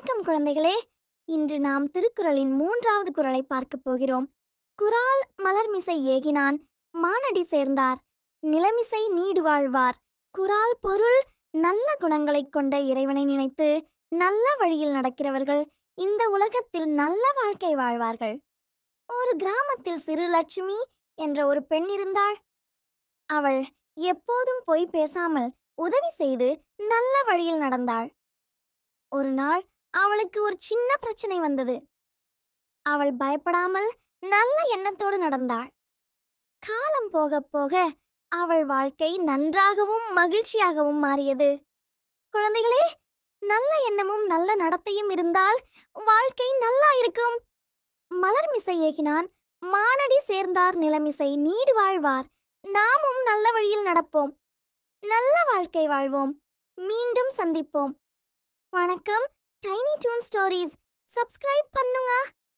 வணக்கம் குழந்தைகளே. இன்று நாம் திருக்குறளின் 3வது குறளை பார்க்கப் போகிறோம். குறால் மலர்மிசை ஏகினான் மானடி சேர்ந்தார் நிலமிசை நீடு வாழ்வார். குறால் பொருள்: நல்ல குணங்களைக் கொண்ட இறைவனை நினைத்து நல்ல வழியில் நடக்கிறவர்கள் இந்த உலகத்தில் நல்ல வாழ்க்கை வாழ்வார்கள். ஒரு கிராமத்தில் சிறு லட்சுமி என்ற ஒரு பெண் இருந்தாள். அவள் எப்போதும் பொய் பேசாமல் உதவி செய்து நல்ல வழியில் நடந்தாள். ஒரு நாள் அவளுக்கு ஒரு சின்ன பிரச்சனை வந்தது. அவள் பயப்படாமல் நல்ல எண்ணத்தோடு நடந்தாள். காலம் போக போக அவள் வாழ்க்கை நன்றாகவும் மகிழ்ச்சியாகவும் மாறியது. குழந்தைகளே, நல்ல எண்ணமும் நல்ல நடத்தையும் இருந்தால் வாழ்க்கை நல்லா இருக்கும். மலர்மிசை ஏகினான் மானடி சேர்ந்தார் நிலமிசை நீடு வாழ்வார். நாமும் நல்ல வழியில் நடப்போம், நல்ல வாழ்க்கை வாழ்வோம். மீண்டும் சந்திப்போம். வணக்கம். டைனி டூன் ஸ்டோரீஸ் சப்ஸ்கிரைப் பண்ணுங்க.